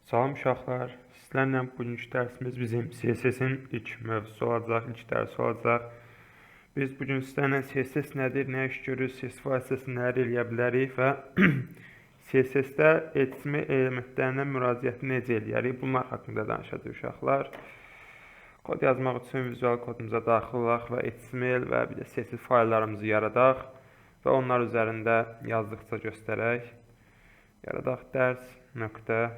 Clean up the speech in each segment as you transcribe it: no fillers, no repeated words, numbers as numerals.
Salam uşaqlar, sizlərlə bugünkü dərsimiz bizim CSS-in ilk mövzusu olacaq, ilk dərsi olacaq. Biz bugün sizlərlə CSS nədir, nə iş görür, CSS vasitəsilə nələr eləyə bilərik və CSS-də HTML elementlərinə müraciəti necə eləyərik, bunlar haqqında danışacağıq uşaqlar. Kod yazmaq üçün vizual kodumuza daxil olaq və HTML və bir də CSS fayllarımızı yaradaq və onlar üzərində yazdıqca göstərək. Yaradaq ders.html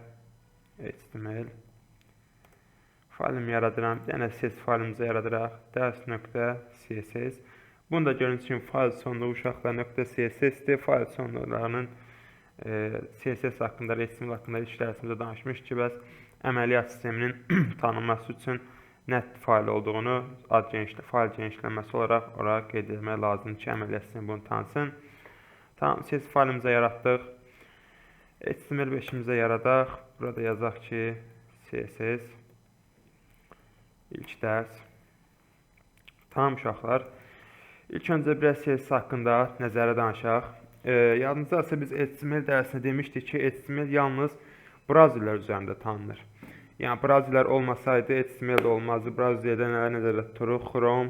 faylımı yaradıram. Bir dənə CSS faylımızı yaradıraq. Ders.css. Bunu da görüntü üçün fayl sonluğu uşaqlar .css-dir. Fayl sonluqlarının CSS haqqında, HTML haqqında ilk dərsimizdə danışmışıq ki, bəs əməliyyat sisteminin tanınması üçün net fayl olduğunu fayl genişləməsi olaraq ora qeyd etmək lazımdır ki, əməliyyat sistemi bunu tanısın. Tamam, CSS faylımızı yaratdıq. HTML5-imizə yaradaq. Burada yazaq ki, CSS ilk dərs. Tamam uşaqlar. İlk öncə biraz CSS haqqında nəzərə danışaq. Yadınızdadsa biz HTML dərsində demişdik ki, HTML yalnız brauzerlər üzərində tanınır. Yəni, brauzerlər olmasaydı HTML də olmazdı. Brauzerdə nələr nəzərdə tuturuq? Chrome,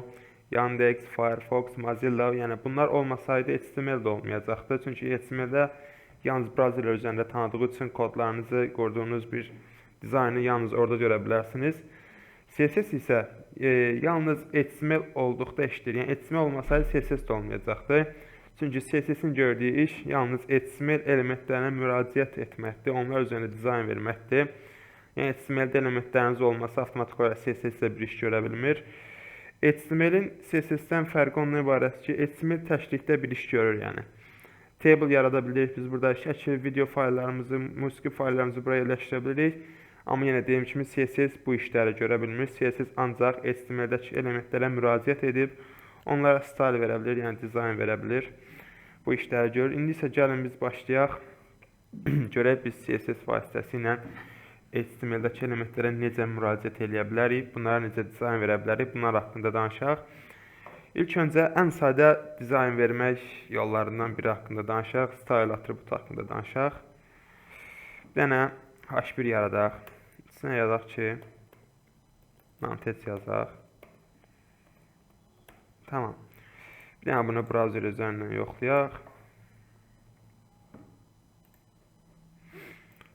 Yandex, Firefox, Mozilla. Yəni, bunlar olmasaydı HTML də olmayacaqdı. Çünki HTML-də yalnız brauzerlər üzərində tanıdığı üçün kodlarınızı, qoyduğunuz bir dizaynı yalnız orada görə bilərsiniz. CSS isə yalnız HTML olduqda işdir. Yəni, HTML olmasaydı CSS də olmayacaqdı. Çünki CSS-in gördüyü iş yalnız HTML elementlərinə müraciət etməkdir, onlar üzərində dizayn verməkdir. Yəni, HTML-də elementləriniz olmasa avtomatik olaraq CSS-də bir iş görə bilmir. HTML-in CSS-dən fərqi ondan ibarətdir ki, HTML təklikdə bir iş görür, yəni. Table yarada bilirik, biz burada şəkil, video fayllarımızı, musiqi fayllarımızı buraya yerləşdirə bilirik. Amma yenə deyim kimi CSS bu işləri görə bilmir. CSS ancaq HTML-dəki elementlərə müraciət edib, onlara style verə bilir, yəni dizayn verə bilir. Bu işləri görür. İndi isə gəlin biz başlayaq. Görək biz CSS vasitəsilə HTML-dəki elementlərə necə müraciət edə bilərik, bunlara necə dizayn verə bilərik, bunlar haqqında danışaq. İlk öncə ən sadə dizayn vermək yollarından biri haqqında danışaq, style atributu haqqında danışaq. Bir dənə H1 yaradaq. İçinə yazaq ki, Nantes yazaq. Tamam. Bir dənə bunu browser üzərindən yoxlayaq.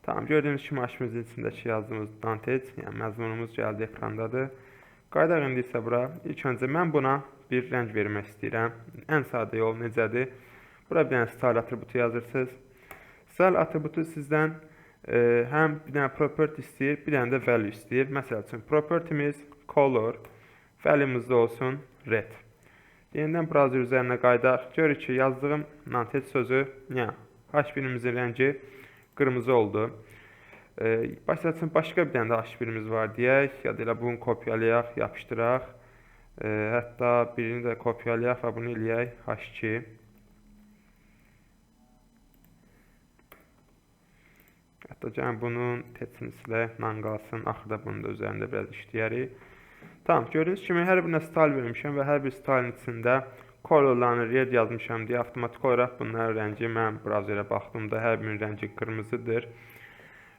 Tamam, gördüyünüz kimi H1-in içindəki yazdığımız Nantes, yəni məzmunumuz gəldi ekrandadır. Qaydaq indi isə bura. İlk öncə mən buna bir rəng vermək istəyirəm. Ən sadə yol necədir? Bura bir dənə style atributu yazırsınız. Style atributu sizdən həm bir dənə property istəyir, bir dənə də value istəyir. Məsəl üçün, property'miz color, value'miz də olsun red. Yenidən browser üzərinə qaydaq. Görürük ki, yazdığım Nantes sözü, yəni H1-imizin rəngi qırmızı oldu. Başqa bir dənə də H1-imiz var deyək. Ya da elə bunu kopyalayaq, yapışdıraq. Hətta birini də kopyalayaq və bunu eləyək H2. Hətta gəlin bunun tetsini silək, nan qalsın. Axırda bunu da üzərində biraz işləyərik. Tamam, gördüyünüz kimi hər birinə style vermişəm və hər bir styleın içində colorlarını red yazmışam deyə avtomatik olaraq bunların rəngi mən browserə baxdığımda hər birinin rəngi qırmızıdır.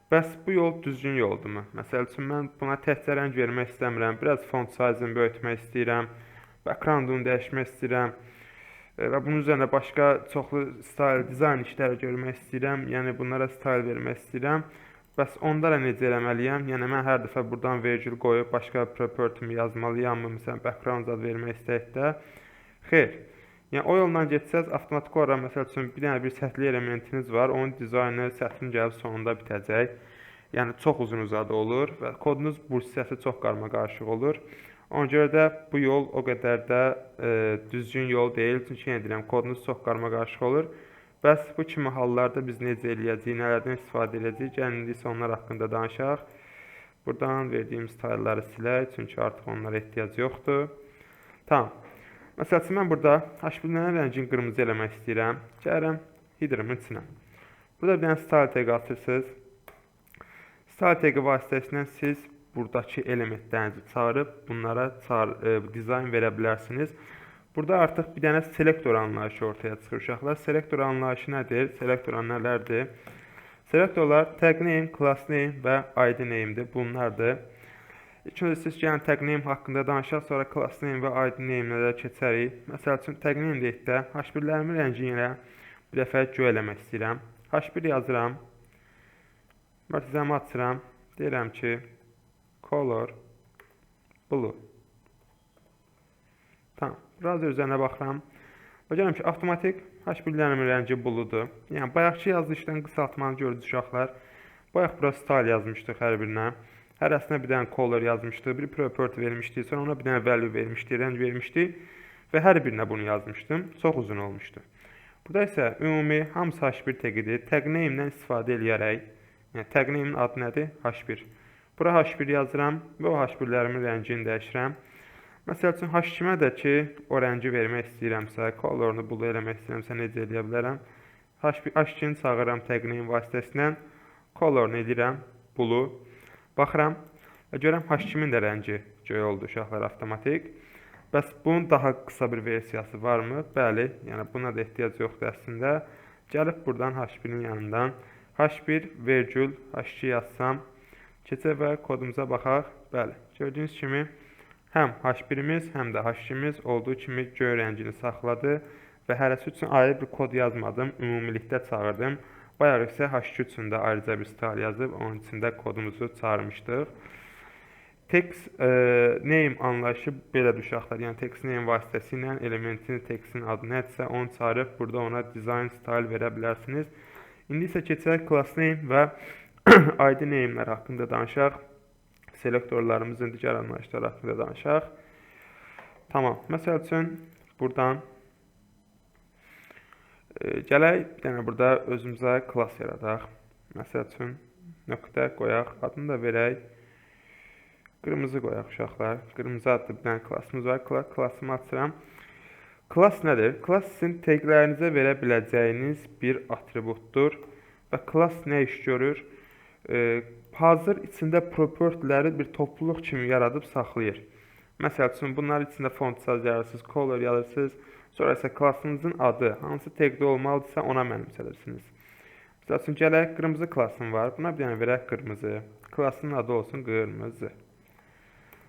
Bəs bu yol düzgün yoldurmu? Məsəl üçün, mən buna təkcə rəng vermək istəmirəm. Biraz font size-ını böyütmək istəyirəm. Background-unu dəyişmək istəyirəm. Və bunun üzərində başqa çoxlu style, dizayn işləri görmək istəyirəm. Yəni, bunlara style vermək istəyirəm. Bəs onda da necə eləməliyəm? Yəni, mən hər dəfə buradan virgül qoyub başqa property-mi yazmalıyam mı? Məsələn, background ad vermək istəkdə. Xeyr. Yəni, o yoldan getsəz, avtomatik olaraq, məsəl üçün, bir dənə bir səthli elementiniz var, onun dizaynı, səthin gəlib sonunda bitəcək. Yəni, çox uzun uzadı olur və kodunuz bu hissəsi çox qarma-qarışıq olur. Ona görə də bu yol o qədər də düzgün yol deyil, çünki yenə deyirəm, kodunuz çox qarma-qarışıq olur. Bəs bu kimi hallarda biz necə eləyəcəyik, nələrdən istifadə edəcəyik, gəlin indi isə onlar haqqında danışaq. Buradan verdiyim style'ları silək, çünki artıq onlara ehtiyac yoxdur. Tamam. Məsəl üçün, mən burada H1-lərin rəngini qırmızı eləmək istəyirəm. Gəlirəm header-ımın içinə. Burada bir dənə style tag atırsınız. Style tag vasitəsilə siz buradakı elementlərinizi çağırıb, bunlara dizayn verə bilərsiniz. Burada artıq bir dənə selektor anlayışı ortaya çıxır uşaqlar. Selektor anlayışı nədir? Selektor nələrdir? Selektorlar tag name, class name və ID name'dir. Bunlardır. İlk öncə siz gəlin tag name haqqında danışaq, sonra class name və ID name-lərə keçərik. Məsəl üçün tag name deyəkdə H1-lərimin rəngini ilə bir dəfə göy eləmək istəyirəm. H1 yazıram. Mötərizəmi açıram. Deyirəm ki, color blue. Tamam. Browser üzərinə baxıram. Və gələm ki, avtomatik H1-lərimin rəngi blue'dur. Yəni, bayaqki yazılışdan qısaltmanı görürüz uşaqlar. Bayaq bura style yazmışdıq hər birinə. Hərəsinə bir dənə color yazmışdıq, bir property vermişdik, sonra ona bir dənə value vermişdik, rəng vermişdik və hər birinə bunu yazmışdım. Çox uzun olmuşdu. Burada isə ümumi hamısı H1 tag-idir. Tag name-dən istifadə edərək, yəni tag name-in adı nədir? H1. Bura H1 yazıram və o H1-lərimin rəngini dəyişirəm. Məsəl üçün H2-mə də ki, o rəngi vermək istəyirəmsə, colorunu blue eləmək istəyirəmsə, necə edə bilərəm? H2-ni çağırıram tag name vasitəsilə, colorunu edirəm blue. Baxıram və görəm H2-min də rəngi göy oldu uşaqlar avtomatik. Bəs bunun daha qısa bir versiyası varmı? Bəli, yəni buna da ehtiyac yoxdur əslində. Gəlib buradan H1-in yanından H1 vergül H2 yazsam, keçə və kodumuza baxaq. Bəli, gördüyünüz kimi həm H1-imiz, həm də H2-miz olduğu kimi göy rəngini saxladı və hərəsi üçün ayrı bir kod yazmadım, ümumilikdə çağırdım. Bayaq isə H2 üçün də ayrıca bir style yazıb, onun içində kodumuzu çağırmışdıq. Text name anlayışı belədir uşaqlar. Yəni text name vasitəsilə elementin textin adı nədirsə, onu çağırıb burada ona design style verə bilərsiniz. İndi isə keçək class name və ID name'lər haqqında danışaq. Selektorlarımızın digər anlayışları haqqında danışaq. Tamam. Məsəl üçün buradan gələk, yəni burada özümüzə class yaradaq. Məsəl üçün nöqtə qoyaq, adını da verək. Qırmızı qoyaq uşaqlar. Qırmızı adlı bir dənə klassımız var. Klassımı açıram. Class nədir? Class sizin taglərinizə verə biləcəyiniz bir atributdur. Və class nə iş görür? Hazır içində propertyləri bir topluluq kimi yaradıb saxlayır. Məsəl üçün bunlar içində font size yazırsınız, color yazırsınız. Sonra isə klassınızın adı hansı tagdə olmalıdırsa ona mənimsədirsiniz. Məsəl üçün gələk, qırmızı klassım var. Buna bir dənə verək qırmızı. Klassının adı olsun qırmızı.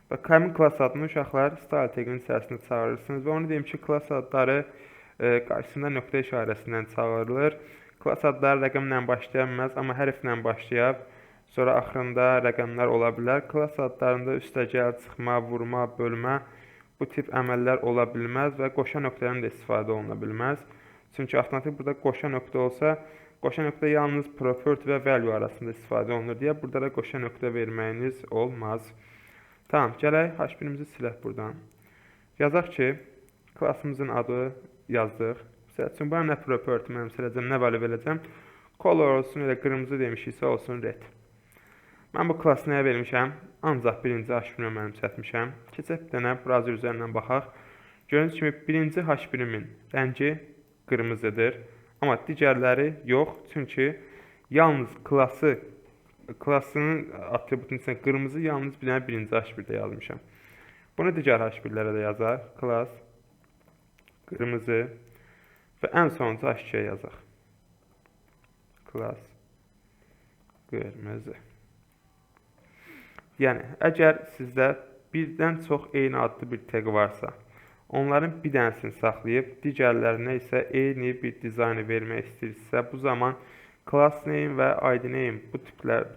Və həmin klass adını uşaqlar style taginin içərisində çağırırsınız və onu deyim ki, klass adları qarşısında nöqtə işarəsindən çağırılır. Klass adları rəqəmlə başlaya bilməz, amma hərflə başlayıb, sonra axırında rəqəmlər ola bilər. Klass adlarında üstəgəl, çıxma, vurma, bölmə bu tip əməllər ola bilməz və qoşa nöqtədən də istifadə oluna bilməz. Çünki avtomatik burada qoşa nöqtə olsa, qoşa nöqtə yalnız property və value arasında istifadə olunur deyə burada da qoşa nöqtə verməyiniz olmaz. Tamam, gələk H1-imizi silək buradan. Yazaq ki, klassımızın adı yazdıq. Məsəl üçün, bana nə property mənimsələcəm, nə value verəcəm. Color olsun, elə qırmızı demişiksə olsun red. Mən bu klassı nəyə vermişəm? Ancaq birinci H1-imi mənimsətmişəm. Keçək bir dənə browser üzərindən baxaq. Gördüyünüz kimi birinci H1-imin rəngi qırmızıdır. Amma digərləri yox. Çünki yalnız klassının atributun içində qırmızı yalnız bir dənə birinci H1-də yazmışam. Bunu digər H1-lərə də yazaq. Class, qırmızı və ən sonuncu H2-yə yazaq. Class, qırmızı. Yəni, əgər sizdə birdən çox eyni adlı bir tag varsa, onların bir dənəsini saxlayıb, digərlərinə isə eyni bir dizaynı vermək istəyirsə, bu zaman class name və ID name bu tiplər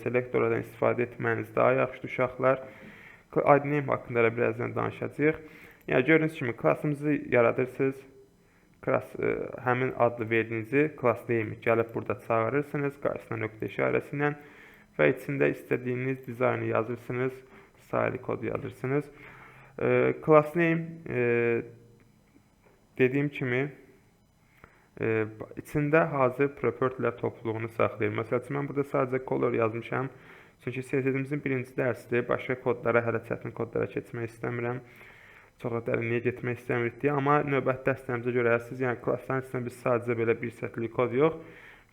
selektorlardan istifadə etməniz daha yaxşıdır uşaqlar. ID name haqqında da birazdan danışacağıq. Yəni, gördüyünüz kimi klassımızı yaradırsınız. Həmin adlı verdiyinizi class name gəlib burada çağırırsınız, qarşısına nöqtə işarəsindən və içində istədiyiniz dizaynı yazırsınız, style kodu yazırsınız. Class name dediyim kimi içində hazır propertylər topluluğunu saxlayır. Məsəl üçün, mən burada sadəcə color yazmışam. Çünki CSS-imizin birinci dərsidir. Başqa kodlara, hələ çətin kodlara keçmək istəmirəm. Çox da dərinliyə getmək istəmirik deyə. Amma növbəti dərslərimizə görərsiniz. Yəni, klassların içində biz sadəcə belə bir sətirlik kod yox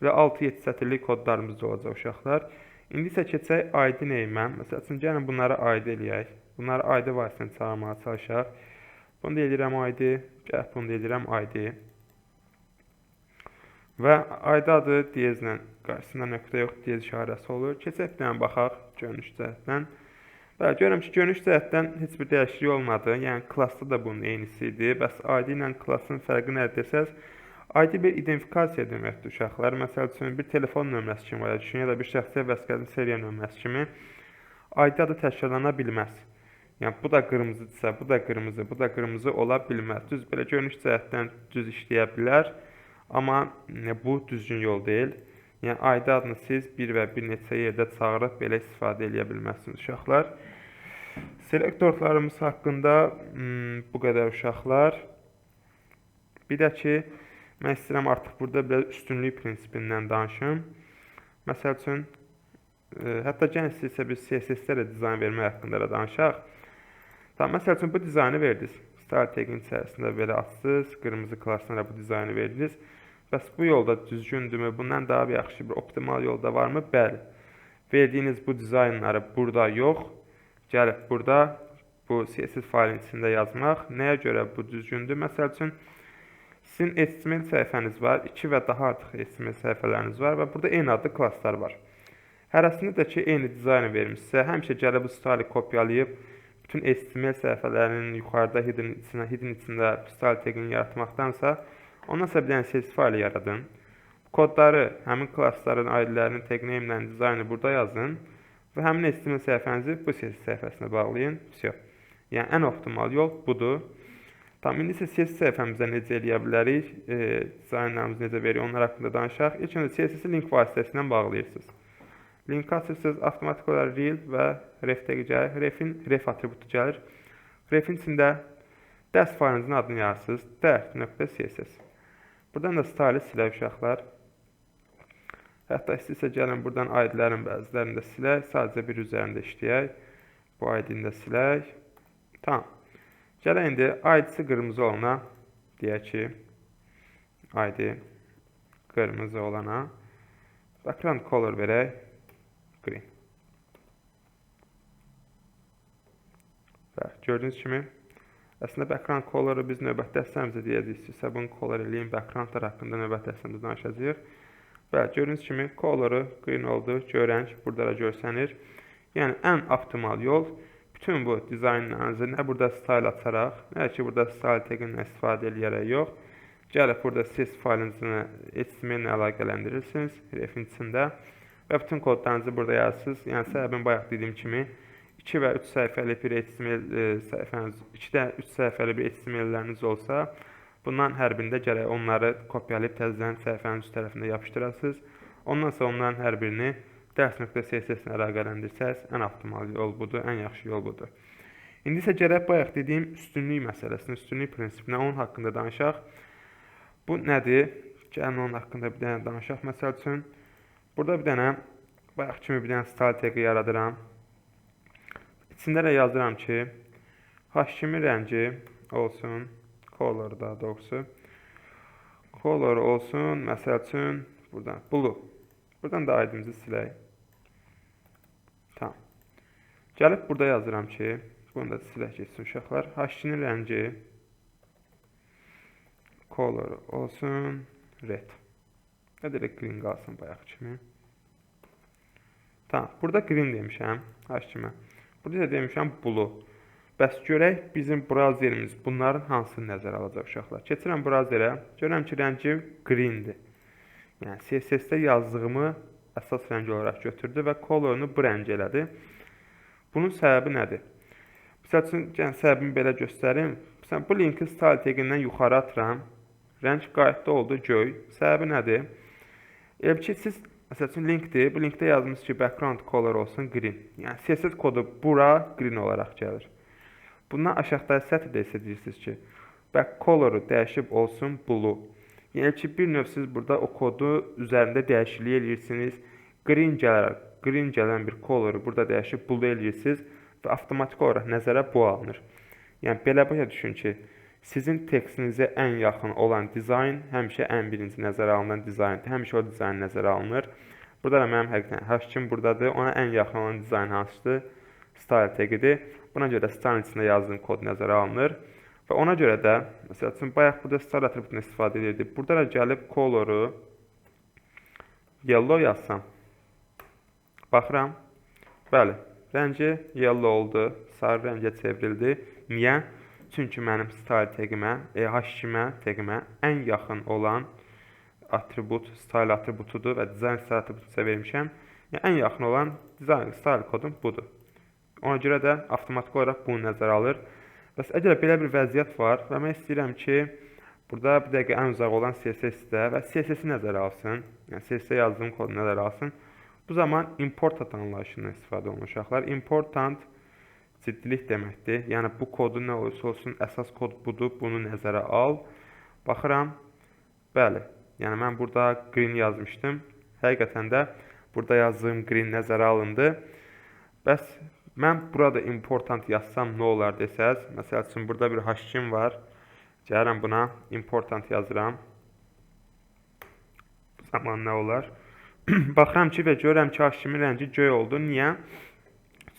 və 6-7 sətirlik kodlarımız da olacaq uşaqlar. İndi isə keçək ID name-ə. Məsəl üçün, gəlin bunları ID eləyək. Bunları ID vasitəsilə çağırmağa çalışaq. Bunu da eləyirəm ID. Bunu da eləyirəm ID. Və ID adı diyezlə qarşısında nöqtə yox, diez işarəsi olur. Keçək bir dənə baxaq görünüş cəhətdən. Bəli, görürəm ki, görünüş cəhətdən heç bir dəyişiklik olmadı. Yəni klassda da bunun eynisi idi. Bəs ID ilə klassın fərqi nədir desəz, ID bir identifikasiya deməkdir uşaqlar. Məsəl üçün bir telefon nömrəsi kimi var, düşün, ya da bir şəxsiyyət vəsiqəsinin seriya nömrəsi kimi ID adı təkrarlana bilməz. Yəni bu da qırmızıdırsa, bu da qırmızı, bu da qırmızı ola bilməz. Düz belə görünüş cəhətdən düz işləyə bilər, amma bu düzgün yol deyil. Yəni ID adını siz bir və bir neçə yerdə çağırıb belə istifadə edə bilməzsiniz uşaqlar. Selektorlarımız haqqında bu qədər uşaqlar. Bir də ki, mən istəyirəm artıq burada biraz üstünlük prinsipindən danışım. Məsəl üçün, hətta gəlin istəyirsə biz CSS-lərə dizayn vermək haqqında da danışaq. Tamam, məsəl üçün bu dizaynı verdiniz. Style tagin içərisində belə açdınız, qırmızı klassına bu dizaynı verdiniz. Bəs bu yolda düzgündürmü? Bundan daha bir yaxşı bir optimal yolda varmı? Bəli. Verdiyiniz bu dizaynları burada yox. Gəlib burada bu CSS faylın içində yazmaq. Nəyə görə bu düzgündür? Məsəl üçün, sizin HTML səhifəniz var, 2 və daha artıq HTML səhifələriniz var və burada eyni adlı klasslar var. Hərəsində də ki, eyni dizaynı vermişsə, həmişə gəlib bu style'ı kopyalayıb, bütün HTML səhifələrinin yuxarıda hidden içində style tagini yaratmaqdansa, ondan sonra bir dənə CSS faylı yaradın. Kodları, həmin klassların ID-lərinin tag name-lərinin dizaynı burada yazın və həmin HTML səhifənizi bu CSS səhifəsinə bağlayın. Yəni, ən optimal yol budur. Tam, indi isə CSS səhifəmizə necə eləyə bilərik, dizaynlarımız necə veriyor, onlar haqqında danışaq. İlk öncə CSS-i link vasitəsindən bağlayırsınız. Link açırsınız, avtomatik olaraq rel və ref tagi gəlir, ref atributu gəlir. Refin içində dərs faylınızın adını yazırsınız, dərk.css. Buradan da style silək uşaqlar. Hətta istəyirsə gəlin buradan ID-lərin bəzilərini də silək, sadəcə bir üzərində işləyək. Bu ID-ni də silək. Tamam. Gələk indi ID-si qırmızı olana, deyək ki, ID qırmızı olana, background color verək, green. Və gördüyünüz kimi, əslində background color-ı biz növbəti dəstəmizə deyəcəyiksə, bunu color eləyin, backgroundlar haqqında növbəti dəstəmizdə danışacağıq. Və gördüyünüz kimi, color-ı green oldu, görənk burada da görsənir. Yəni, ən optimal yol, bütün bu dizaynlarınızı nə burada style açaraq, nə ki, burada style tagini istifadə edərək yox, gəlib burada CSS faylınızı HTML ilə əlaqələndirirsiniz, refin içində və bütün kodlarınızı burada yazırsınız. Yəni, səbəbin bayaq dediyim kimi, 2 və 3 səhifəli bir HTML səhifəniz, 2-də 3 səhifəli bir HTML-ləriniz olsa, bundan hər birində gərək onları kopyalayıb təzələn səhifənin üst tərəfində yapışdırasınız. Ondan sonra onların hər birini dərs.css-nə əlaqələndirsəz, ən optimal yol budur, ən yaxşı yol budur. İndi isə gərək bayaq dediyim üstünlük məsələsini, üstünlük prinsipinə, onun haqqında danışaq. Bu nədir? Gəlin onun haqqında bir dənə danışaq. Məsəl üçün, burada bir dənə, bayaq kimi bir dənə style tagi yaradıram. İçində də yazıram ki, H2 rəngi olsun, color daha doğrusu, color olsun, məsəl üçün, buradan, blue. Buradan da ID-mizi silək. Tamam. Gəlib burada yazıram ki, bunu da silək geçsin uşaqlar. H2 rəngi, color olsun, red. Və direkt green qalsın bayaq kimi. Tamam, burada green demişəm, H2-mə. Burada da demişəm blue. Bəs görək bizim browserimiz bunların hansını nəzərə alacaq uşaqlar. Keçirəm browserə, görürəm ki, rəngi greendir. Yəni, CSS-də yazdığımı əsas rəng olaraq götürdü və colorunu bu rəng elədi. Bunun səbəbi nədir? Məsəl üçün, səbəbimi belə göstərim. Məsələn, bu linki style tagindən yuxarı atıram. Rəng qayıtda oldu göy. Səbəbi nədir? Elə ki, siz, məsəl üçün, linkdir. Bu linkdə yazmışsınız ki, background color olsun green. Yəni, CSS kodu bura green olaraq gəlir. Bundan aşağıda sətirdə isə deyirsiniz ki, back coloru dəyişib olsun blue. Yəni ki, bir növ siz burada o kodu üzərində dəyişiklik edirsiniz. Green gələn bir coloru burada dəyişib blue edirsiniz və avtomatik olaraq nəzərə bu alınır. Yəni, belə başa düşün ki, sizin tekstinizə ən yaxın olan dizayn həmişə ən birinci nəzərə alınan dizayndır. Həmişə o dizayn nəzərə alınır. Burada da mənim həqiqətən H2 buradadır. Ona ən yaxın olan dizayn hansıdır? Style tagidir. Buna görə style içində yazdığım kod nəzərə alınır. Və ona görə də, məsəl üçün, bayaq burada style atributunu istifadə edirdik. Burada da gəlib coloru yellow yazsam, baxıram. Bəli, rəngi yellow oldu, sarı rəngə çevrildi. Niyə? Çünki mənim style tagimə, H2-mə, tagimə ən yaxın olan atribut style atributudur və design style atributu isə vermişəm. Yəni, ən yaxın olan design style kodum budur. Ona görə də avtomatik olaraq bunu nəzərə alır. Bəs əgər belə bir vəziyyət var və mən istəyirəm ki, burada bir dəqiqə ən uzaq olan CSS-də və CSS-i nəzərə alsın, yəni CSS-ə yazdığım kodu nəzərə alsın. Bu zaman important anlayışından istifadə olunur uşaqlar. Important ciddilik deməkdir. Yəni, bu kodu nə olursa olsun, əsas kod budur, bunu nəzərə al. Baxıram, bəli, yəni mən burada green yazmışdım. Həqiqətən də burada yazdığım green nəzərə alındı. Bəs mən burada important yazsam nə olar desəz, məsəl üçün burada bir H2 var. Gəlirəm buna important yazıram. Bu zaman nə olar? Baxıram ki və görürəm ki, H2-min rəngi göy oldu. Niyə?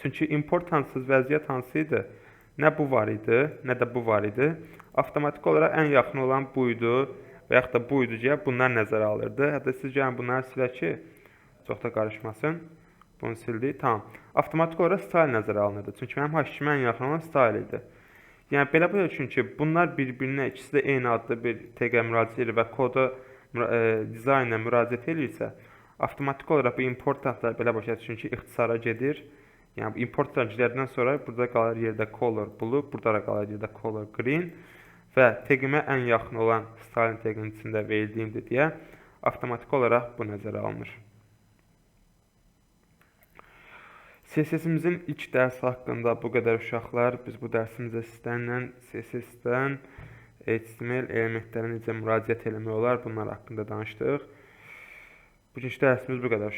Çünki importantsız vəziyyət hansı idi? Nə bu var idi, nə də bu var idi. Avtomatik olaraq ən yaxın olan bu idi və yaxud da bu idi ki, bunlar nəzərə alırdı. Hətta siz gəlin bunları silə ki, çox da qarışmasın. Bunu sildik. Tamam. Avtomatik olaraq style nəzərə alınırdı. Çünki mənim H2-min ən yaxın olan style idi. Yəni, belə bu çünki bunlar bir-birinə, ikisi də eyni adlı bir tagə müraciət edir və koda dizaynə müraciət edirsə, avtomatik olaraq bu importantlar belə başa düşün ki, ixtisara gedir. Yəni, important gedəndən sonra burada qalır yerdə color blue, burada da qalır yerdə color green və tagimə ən yaxın olan style taginin içində verdiyimdir deyə avtomatik olaraq bu nəzərə alınır. CSS-imizin ilk dərsi haqqında bu qədər uşaqlar. Biz bu dərsimizdə sizlərlə CSS-dən HTML elementlərinə necə müraciət eləmək olar, bunlar haqqında danışdıq. Bugünkü dərsimiz bu qədər uşaqlar.